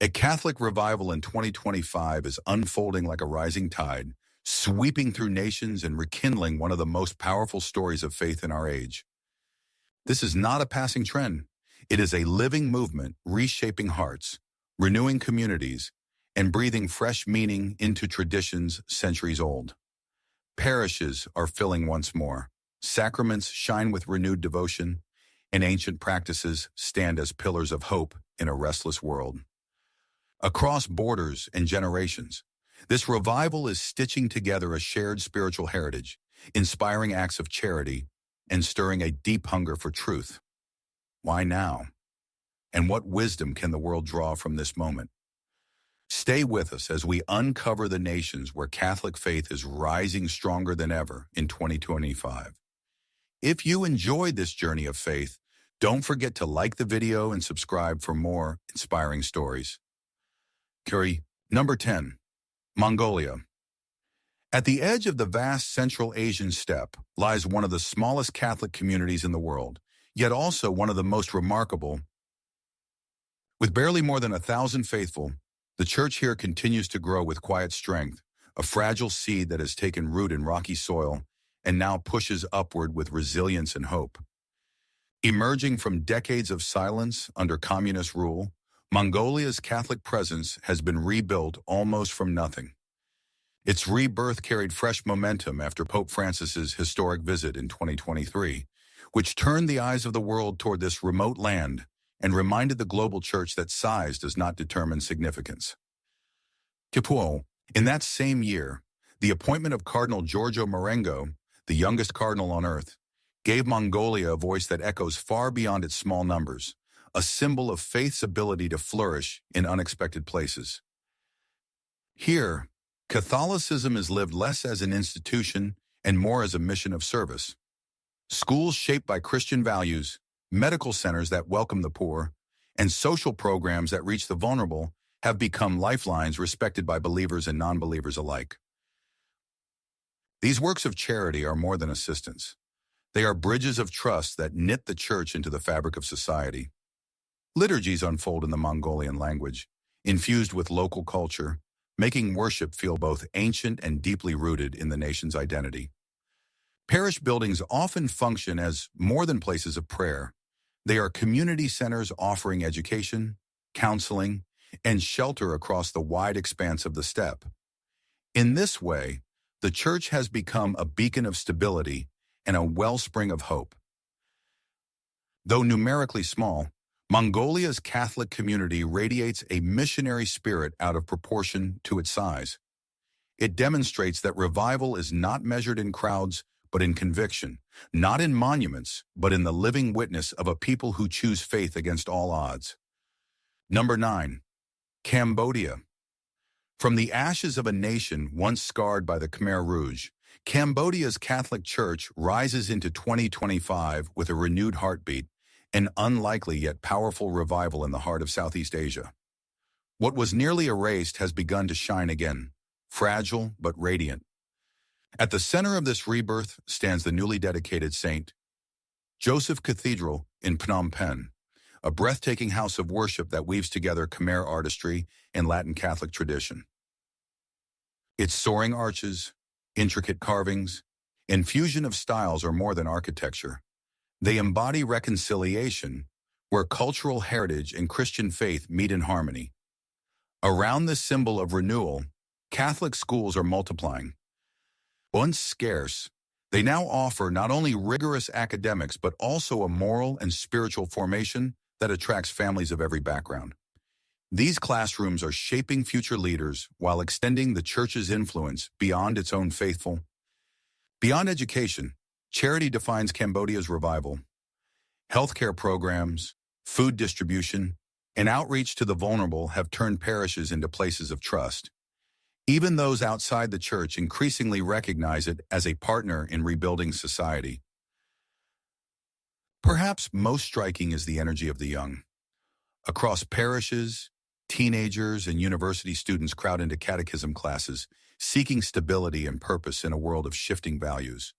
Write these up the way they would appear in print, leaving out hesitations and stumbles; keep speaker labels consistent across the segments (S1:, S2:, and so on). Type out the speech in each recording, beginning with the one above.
S1: A Catholic revival in 2025 is unfolding like a rising tide, sweeping through nations and rekindling one of the most powerful stories of faith in our age. This is not a passing trend. It is a living movement reshaping hearts, renewing communities, and breathing fresh meaning into traditions centuries old. Parishes are filling once more. Sacraments shine with renewed devotion, and ancient practices stand as pillars of hope in a restless world. Across borders and generations, this revival is stitching together a shared spiritual heritage, inspiring acts of charity, and stirring a deep hunger for truth. Why now? And what wisdom can the world draw from this moment? Stay with us as we uncover the nations where Catholic faith is rising stronger than ever in 2025. If you enjoyed this journey of faith, don't forget to like the video and subscribe for more inspiring stories. Curie, number 10, Mongolia. At the edge of the vast Central Asian steppe lies one of the smallest Catholic communities in the world, yet also one of the most remarkable. With barely more than 1,000 faithful, the church here continues to grow with quiet strength, a fragile seed that has taken root in rocky soil and now pushes upward with resilience and hope. Emerging from decades of silence under communist rule, Mongolia's Catholic presence has been rebuilt almost from nothing. Its rebirth carried fresh momentum after Pope Francis's historic visit in 2023, which turned the eyes of the world toward this remote land and reminded the global church that size does not determine significance. Kipuo, in that same year, the appointment of Cardinal Giorgio Marengo, the youngest cardinal on earth, gave Mongolia a voice that echoes far beyond its small numbers, a symbol of faith's ability to flourish in unexpected places. Here, Catholicism is lived less as an institution and more as a mission of service. Schools shaped by Christian values, medical centers that welcome the poor, and social programs that reach the vulnerable have become lifelines respected by believers and non-believers alike. These works of charity are more than assistance. They are bridges of trust that knit the church into the fabric of society. Liturgies unfold in the Mongolian language, infused with local culture, making worship feel both ancient and deeply rooted in the nation's identity. Parish buildings often function as more than places of prayer. They are community centers offering education, counseling, and shelter across the wide expanse of the steppe. In this way, the church has become a beacon of stability and a wellspring of hope. Though numerically small, Mongolia's Catholic community radiates a missionary spirit out of proportion to its size. It demonstrates that revival is not measured in crowds, but in conviction, not in monuments, but in the living witness of a people who choose faith against all odds. Number 9, Cambodia. From the ashes of a nation once scarred by the Khmer Rouge, Cambodia's Catholic Church rises into 2025 with a renewed heartbeat, an unlikely yet powerful revival in the heart of Southeast Asia. What was nearly erased has begun to shine again, fragile but radiant. At the center of this rebirth stands the newly dedicated St. Joseph Cathedral in Phnom Penh, a breathtaking house of worship that weaves together Khmer artistry and Latin Catholic tradition. Its soaring arches, intricate carvings, and fusion of styles are more than architecture. They embody reconciliation, where cultural heritage and Christian faith meet in harmony. Around this symbol of renewal, Catholic schools are multiplying. Once scarce, they now offer not only rigorous academics but also a moral and spiritual formation that attracts families of every background. These classrooms are shaping future leaders while extending the church's influence beyond its own faithful. Beyond education, charity defines Cambodia's revival. Healthcare programs, food distribution, and outreach to the vulnerable have turned parishes into places of trust. Even those outside the church increasingly recognize it as a partner in rebuilding society. Perhaps most striking is the energy of the young. Across parishes, teenagers and university students crowd into catechism classes, seeking stability and purpose in a world of shifting values.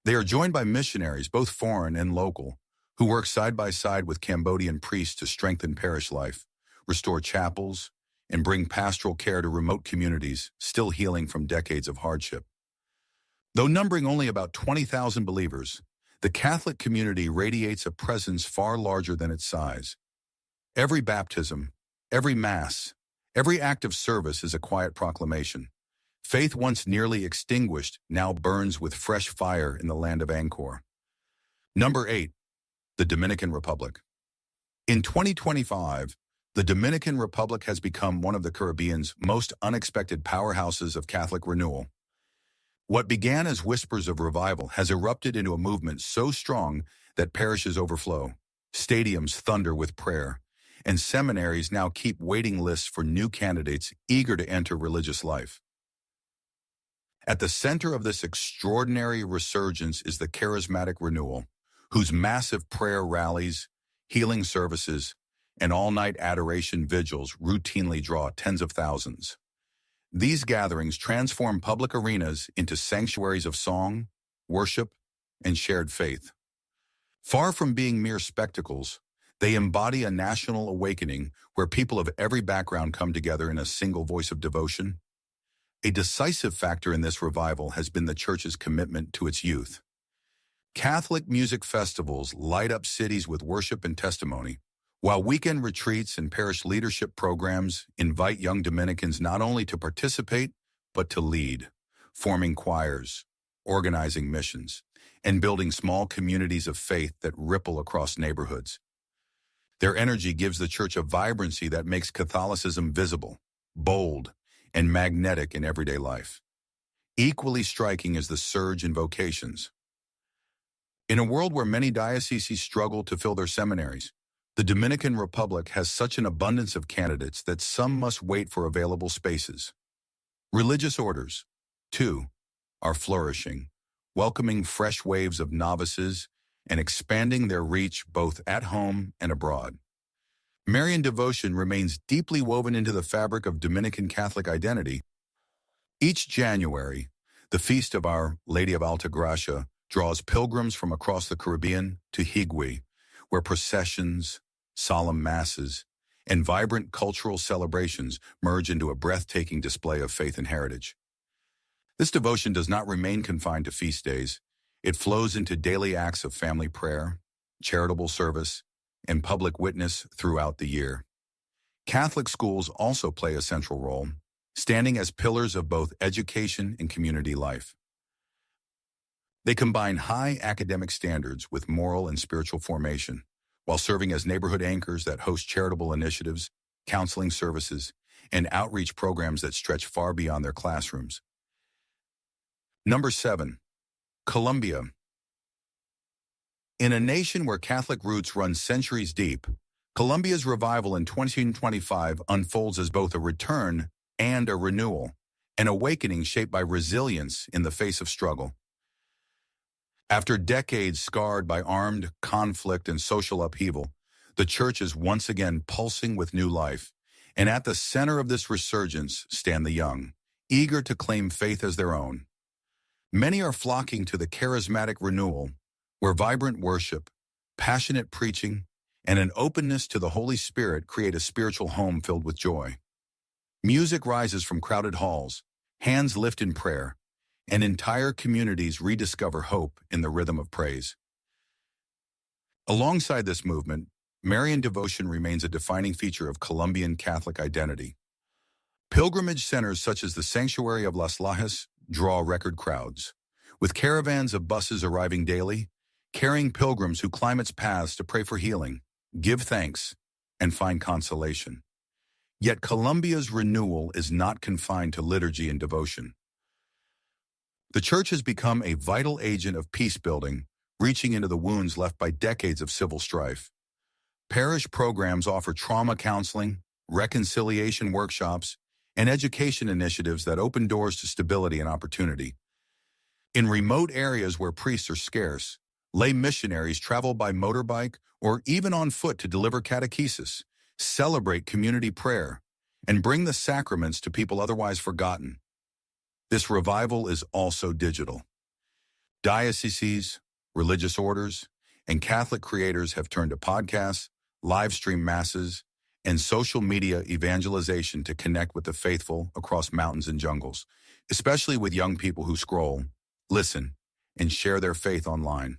S1: They are joined by missionaries, both foreign and local, who work side by side with Cambodian priests to strengthen parish life, restore chapels, and bring pastoral care to remote communities still healing from decades of hardship. Though numbering only about 20,000 believers, the Catholic community radiates a presence far larger than its size. Every baptism, every Mass, every act of service is a quiet proclamation. Faith once nearly extinguished now burns with fresh fire in the land of Angkor. Number 8. The Dominican Republic. In 2025, the Dominican Republic has become one of the Caribbean's most unexpected powerhouses of Catholic renewal. What began as whispers of revival has erupted into a movement so strong that parishes overflow, stadiums thunder with prayer, and seminaries now keep waiting lists for new candidates eager to enter religious life. At the center of this extraordinary resurgence is the charismatic renewal, whose massive prayer rallies, healing services, and all-night adoration vigils routinely draw tens of thousands. These gatherings transform public arenas into sanctuaries of song, worship, and shared faith. Far from being mere spectacles, they embody a national awakening where people of every background come together in a single voice of devotion. A decisive factor in this revival has been the Church's commitment to its youth. Catholic music festivals light up cities with worship and testimony, while weekend retreats and parish leadership programs invite young Dominicans not only to participate, but to lead, forming choirs, organizing missions, and building small communities of faith that ripple across neighborhoods. Their energy gives the Church a vibrancy that makes Catholicism visible, bold, and magnetic in everyday life. Equally striking is the surge in vocations. In a world where many dioceses struggle to fill their seminaries, the Dominican Republic has such an abundance of candidates that some must wait for available spaces. Religious orders, too, are flourishing, welcoming fresh waves of novices and expanding their reach both at home and abroad. Marian devotion remains deeply woven into the fabric of Dominican Catholic identity. Each January, the feast of Our Lady of Alta Gracia draws pilgrims from across the Caribbean to Higüey, where processions, solemn masses, and vibrant cultural celebrations merge into a breathtaking display of faith and heritage. This devotion does not remain confined to feast days. It flows into daily acts of family prayer, charitable service, and public witness throughout the year. Catholic schools also play a central role, standing as pillars of both education and community life. They combine high academic standards with moral and spiritual formation, while serving as neighborhood anchors that host charitable initiatives, counseling services, and outreach programs that stretch far beyond their classrooms. Number 7. Colombia. In a nation where Catholic roots run centuries deep, Colombia's revival in 2025 unfolds as both a return and a renewal, an awakening shaped by resilience in the face of struggle. After decades scarred by armed conflict and social upheaval, the Church is once again pulsing with new life, and at the center of this resurgence stand the young, eager to claim faith as their own. Many are flocking to the charismatic renewal, where vibrant worship, passionate preaching, and an openness to the Holy Spirit create a spiritual home filled with joy. Music rises from crowded halls, hands lift in prayer, and entire communities rediscover hope in the rhythm of praise. Alongside this movement, Marian devotion remains a defining feature of Colombian Catholic identity. Pilgrimage centers such as the Sanctuary of Las Lajas draw record crowds, with caravans of buses arriving daily, carrying pilgrims who climb its paths to pray for healing, give thanks, and find consolation. Yet Colombia's renewal is not confined to liturgy and devotion. The Church has become a vital agent of peace-building, reaching into the wounds left by decades of civil strife. Parish programs offer trauma counseling, reconciliation workshops, and education initiatives that open doors to stability and opportunity. In remote areas where priests are scarce, lay missionaries travel by motorbike or even on foot to deliver catechesis, celebrate community prayer, and bring the sacraments to people otherwise forgotten. This revival is also digital. Dioceses, religious orders, and Catholic creators have turned to podcasts, live stream masses, and social media evangelization to connect with the faithful across mountains and jungles, especially with young people who scroll, listen, and share their faith online.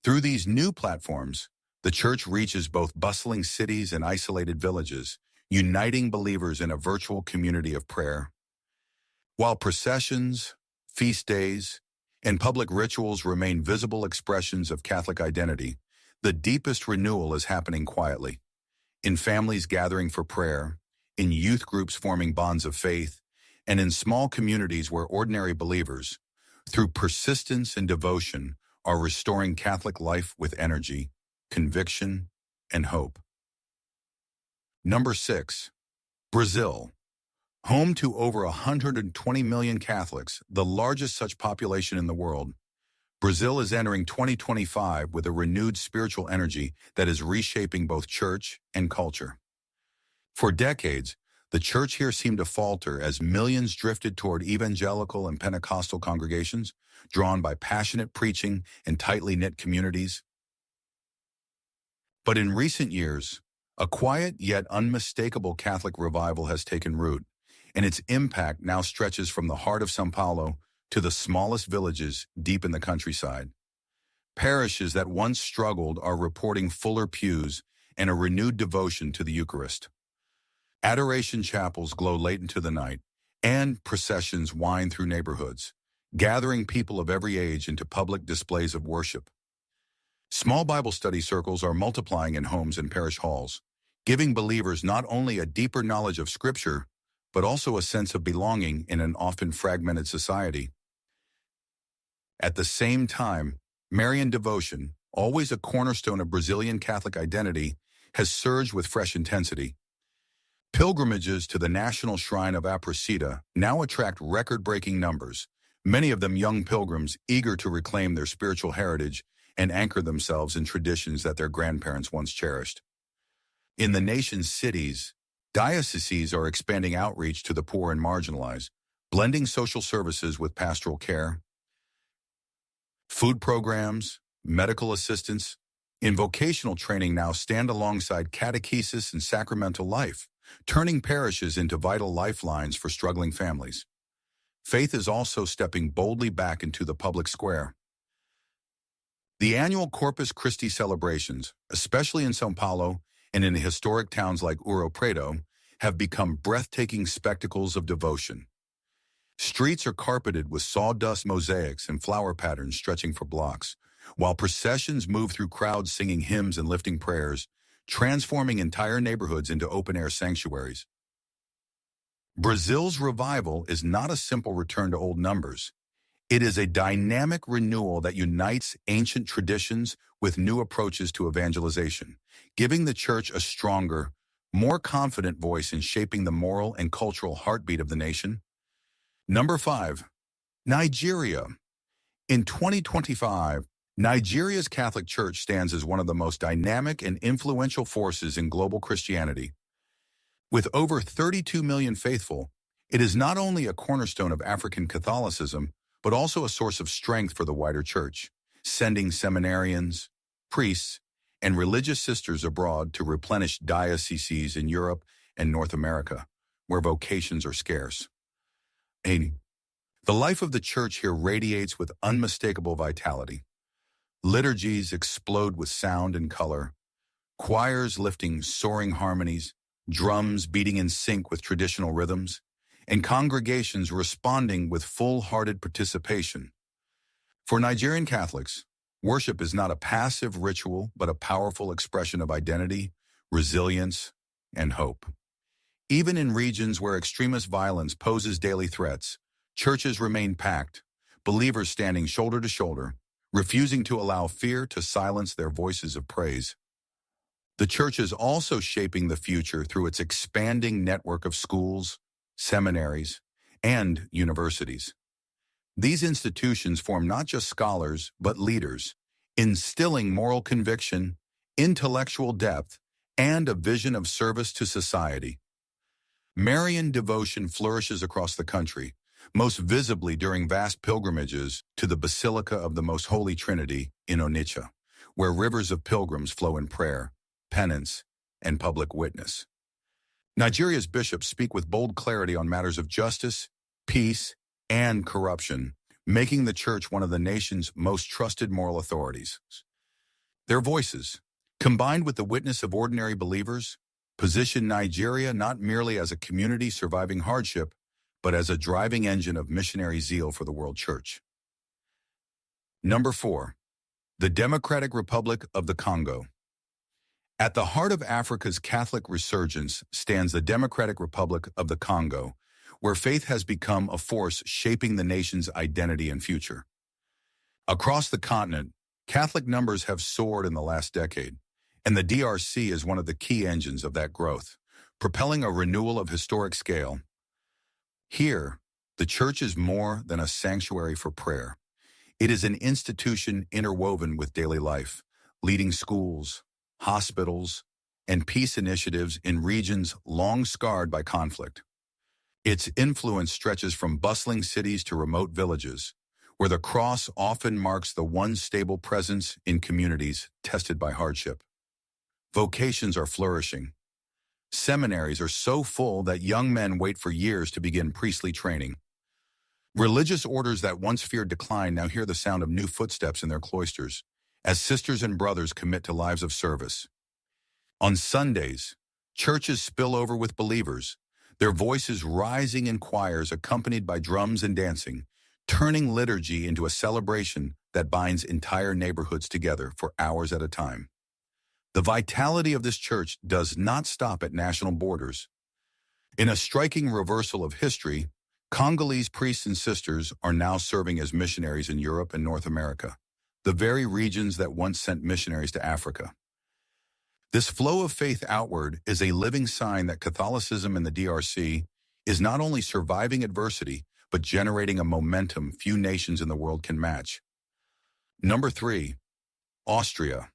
S1: Through these new platforms, the church reaches both bustling cities and isolated villages, uniting believers in a virtual community of prayer. While processions, feast days, and public rituals remain visible expressions of Catholic identity, the deepest renewal is happening quietly, in families gathering for prayer, in youth groups forming bonds of faith, and in small communities where ordinary believers, through persistence and devotion, are restoring Catholic life with energy, conviction, and hope. Number 6. Brazil. Home to over 120 million Catholics, the largest such population in the world, Brazil is entering 2025 with a renewed spiritual energy that is reshaping both church and culture. For decades, the church here seemed to falter as millions drifted toward evangelical and Pentecostal congregations, drawn by passionate preaching and tightly knit communities. But in recent years, a quiet yet unmistakable Catholic revival has taken root, and its impact now stretches from the heart of São Paulo to the smallest villages deep in the countryside. Parishes that once struggled are reporting fuller pews and a renewed devotion to the Eucharist. Adoration chapels glow late into the night, and processions wind through neighborhoods, gathering people of every age into public displays of worship. Small Bible study circles are multiplying in homes and parish halls, giving believers not only a deeper knowledge of Scripture, but also a sense of belonging in an often fragmented society. At the same time, Marian devotion, always a cornerstone of Brazilian Catholic identity, has surged with fresh intensity. Pilgrimages to the national shrine of Aparecida now attract record-breaking numbers, many of them young pilgrims eager to reclaim their spiritual heritage and anchor themselves in traditions that their grandparents once cherished. In the nation's cities, dioceses are expanding outreach to the poor and marginalized, blending social services with pastoral care. Food programs, medical assistance, and vocational training now stand alongside catechesis and sacramental life, turning parishes into vital lifelines for struggling families. Faith is also stepping boldly back into the public square. The annual Corpus Christi celebrations, especially in São Paulo and in historic towns like Ouro Preto, have become breathtaking spectacles of devotion. Streets are carpeted with sawdust mosaics and flower patterns stretching for blocks, while processions move through crowds singing hymns and lifting prayers, transforming entire neighborhoods into open-air sanctuaries. Brazil's revival is not a simple return to old numbers. It is a dynamic renewal that unites ancient traditions with new approaches to evangelization, giving the church a stronger, more confident voice in shaping the moral and cultural heartbeat of the nation. Number 5. Nigeria. In 2025, Nigeria's Catholic Church stands as one of the most dynamic and influential forces in global Christianity. With over 32 million faithful, it is not only a cornerstone of African Catholicism, but also a source of strength for the wider church, sending seminarians, priests, and religious sisters abroad to replenish dioceses in Europe and North America, where vocations are scarce. The life of the church here radiates with unmistakable vitality. Liturgies explode with sound and color, choirs lifting soaring harmonies, drums beating in sync with traditional rhythms, and congregations responding with full-hearted participation. For Nigerian Catholics, worship is not a passive ritual, but a powerful expression of identity, resilience, and hope. Even in regions where extremist violence poses daily threats, churches remain packed, believers standing shoulder to shoulder, refusing to allow fear to silence their voices of praise. The church is also shaping the future through its expanding network of schools, seminaries, and universities. These institutions form not just scholars, but leaders, instilling moral conviction, intellectual depth, and a vision of service to society. Marian devotion flourishes across the country, most visibly during vast pilgrimages to the Basilica of the Most Holy Trinity in Onitsha, where rivers of pilgrims flow in prayer, penance, and public witness. Nigeria's bishops speak with bold clarity on matters of justice, peace, and corruption, making the church one of the nation's most trusted moral authorities. Their voices, combined with the witness of ordinary believers, position Nigeria not merely as a community surviving hardship, but as a driving engine of missionary zeal for the world church. Number 4. The Democratic Republic of the Congo. At the heart of Africa's Catholic resurgence stands the Democratic Republic of the Congo, where faith has become a force shaping the nation's identity and future. Across the continent, Catholic numbers have soared in the last decade, and the DRC is one of the key engines of that growth, propelling a renewal of historic scale. Here, the church is more than a sanctuary for prayer. It is an institution interwoven with daily life, leading schools, hospitals, and peace initiatives in regions long scarred by conflict. Its influence stretches from bustling cities to remote villages, where the cross often marks the one stable presence in communities tested by hardship. Vocations are flourishing. Seminaries are so full that young men wait for years to begin priestly training. Religious orders that once feared decline now hear the sound of new footsteps in their cloisters, as sisters and brothers commit to lives of service. On Sundays, churches spill over with believers, their voices rising in choirs accompanied by drums and dancing, turning liturgy into a celebration that binds entire neighborhoods together for hours at a time. The vitality of this church does not stop at national borders. In a striking reversal of history, Congolese priests and sisters are now serving as missionaries in Europe and North America, the very regions that once sent missionaries to Africa. This flow of faith outward is a living sign that Catholicism in the DRC is not only surviving adversity, but generating a momentum few nations in the world can match. Number 3. Austria.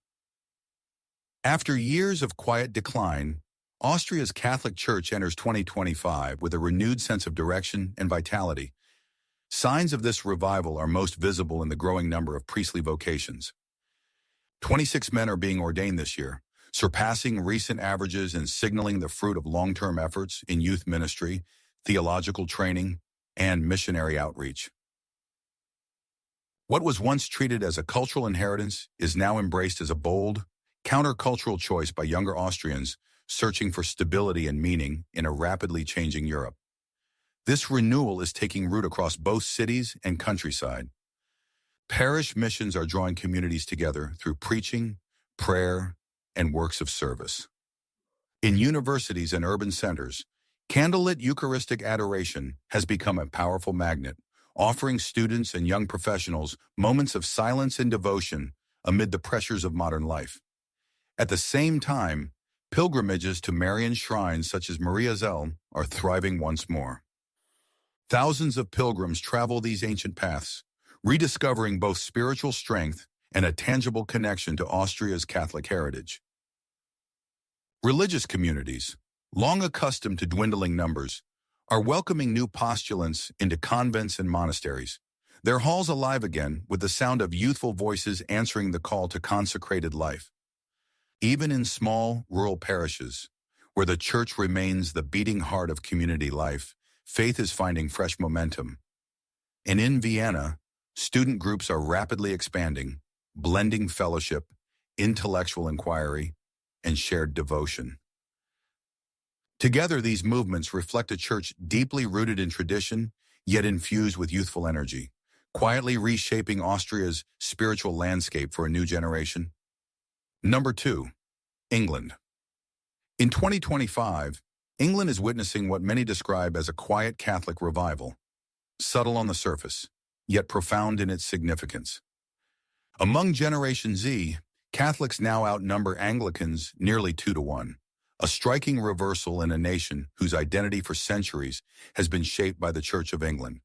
S1: After years of quiet decline, Austria's Catholic Church enters 2025 with a renewed sense of direction and vitality. Signs of this revival are most visible in the growing number of priestly vocations. 26 men are being ordained this year, surpassing recent averages and signaling the fruit of long-term efforts in youth ministry, theological training, and missionary outreach. What was once treated as a cultural inheritance is now embraced as a bold, countercultural choice by younger Austrians searching for stability and meaning in a rapidly changing Europe. This renewal is taking root across both cities and countryside. Parish missions are drawing communities together through preaching, prayer, and works of service. In universities and urban centers, candlelit Eucharistic adoration has become a powerful magnet, offering students and young professionals moments of silence and devotion amid the pressures of modern life. At the same time, pilgrimages to Marian shrines such as Maria Zell are thriving once more. Thousands of pilgrims travel these ancient paths, rediscovering both spiritual strength and a tangible connection to Austria's Catholic heritage. Religious communities, long accustomed to dwindling numbers, are welcoming new postulants into convents and monasteries, their halls alive again with the sound of youthful voices answering the call to consecrated life. Even in small, rural parishes, where the church remains the beating heart of community life, faith is finding fresh momentum. And in Vienna, student groups are rapidly expanding, blending fellowship, intellectual inquiry, and shared devotion. Together, these movements reflect a church deeply rooted in tradition, yet infused with youthful energy, quietly reshaping Austria's spiritual landscape for a new generation. Number 2, England. In 2025, England is witnessing what many describe as a quiet Catholic revival, subtle on the surface, yet profound in its significance. Among Generation Z, Catholics now outnumber Anglicans nearly 2-1, a striking reversal in a nation whose identity for centuries has been shaped by the Church of England.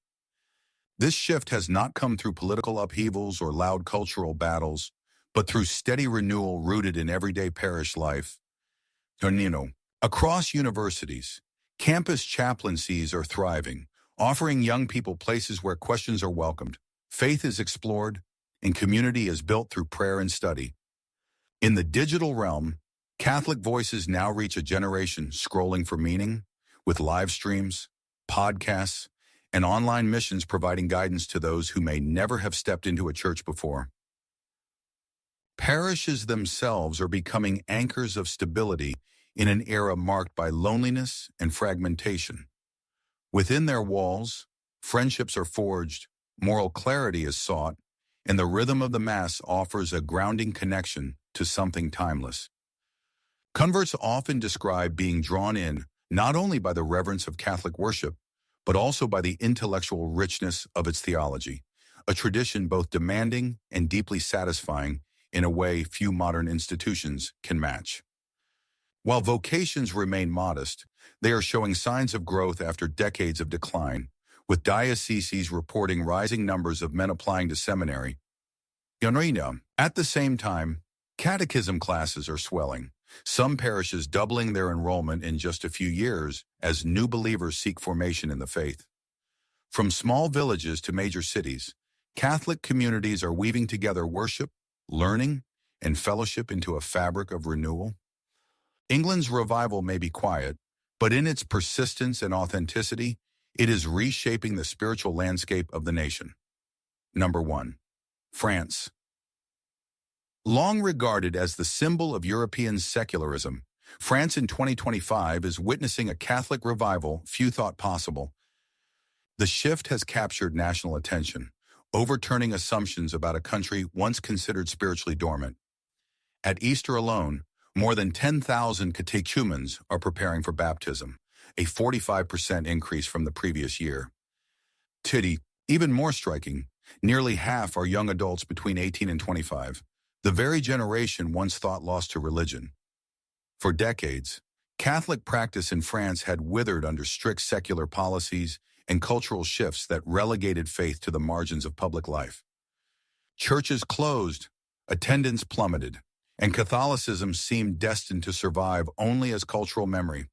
S1: This shift has not come through political upheavals or loud cultural battles, but through steady renewal rooted in everyday parish life. Across universities, campus chaplaincies are thriving, offering young people places where questions are welcomed, faith is explored, and community is built through prayer and study. In the digital realm, Catholic voices now reach a generation scrolling for meaning, with live streams, podcasts, and online missions providing guidance to those who may never have stepped into a church before. Parishes themselves are becoming anchors of stability in an era marked by loneliness and fragmentation. Within their walls, friendships are forged, moral clarity is sought, and the rhythm of the Mass offers a grounding connection to something timeless. Converts often describe being drawn in not only by the reverence of Catholic worship, but also by the intellectual richness of its theology, a tradition both demanding and deeply satisfying in a way few modern institutions can match. While vocations remain modest, they are showing signs of growth after decades of decline, with dioceses reporting rising numbers of men applying to seminary. At the same time, catechism classes are swelling, some parishes doubling their enrollment in just a few years as new believers seek formation in the faith. From small villages to major cities, Catholic communities are weaving together worship, learning, and fellowship into a fabric of renewal. England's revival may be quiet, but in its persistence and authenticity, it is reshaping the spiritual landscape of the nation. Number 1. France. Long regarded as the symbol of European secularism, France in 2025 is witnessing a Catholic revival few thought possible. The shift has captured national attention, overturning assumptions about a country once considered spiritually dormant. At Easter alone, more than 10,000 catechumens are preparing for baptism, a 45% increase from the previous year. Even more striking, nearly half are young adults between 18 and 25, the very generation once thought lost to religion. For decades, Catholic practice in France had withered under strict secular policies and cultural shifts that relegated faith to the margins of public life. Churches closed, attendance plummeted, and Catholicism seemed destined to survive only as cultural memory.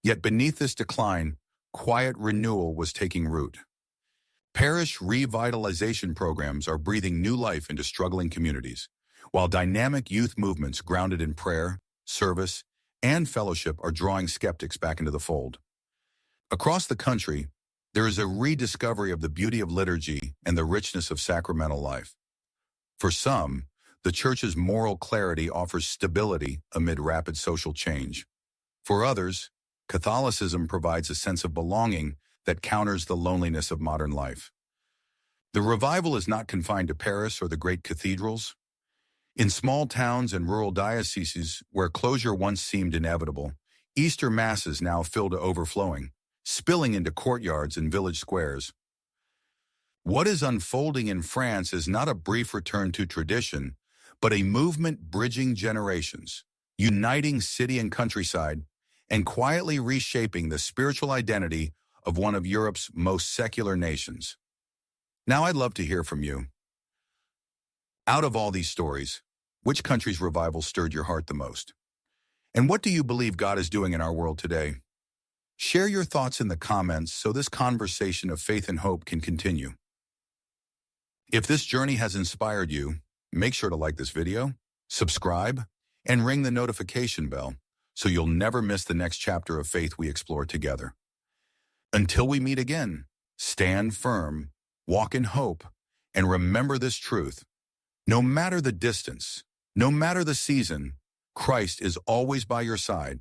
S1: Yet beneath this decline, quiet renewal was taking root. Parish revitalization programs are breathing new life into struggling communities, while dynamic youth movements grounded in prayer, service, and fellowship are drawing skeptics back into the fold. Across the country, there is a rediscovery of the beauty of liturgy and the richness of sacramental life. For some, the Church's moral clarity offers stability amid rapid social change. For others, Catholicism provides a sense of belonging that counters the loneliness of modern life. The revival is not confined to Paris or the great cathedrals. In small towns and rural dioceses where closure once seemed inevitable, Easter Masses now fill to overflowing, spilling into courtyards and village squares. What is unfolding in France is not a brief return to tradition, but a movement bridging generations, uniting city and countryside, and quietly reshaping the spiritual identity of one of Europe's most secular nations. Now I'd love to hear from you. Out of all these stories, which country's revival stirred your heart the most? And what do you believe God is doing in our world today? Share your thoughts in the comments so this conversation of faith and hope can continue. If this journey has inspired you, make sure to like this video, subscribe, and ring the notification bell so you'll never miss the next chapter of faith we explore together. Until we meet again, stand firm, walk in hope, and remember this truth. No matter the distance, no matter the season, Christ is always by your side,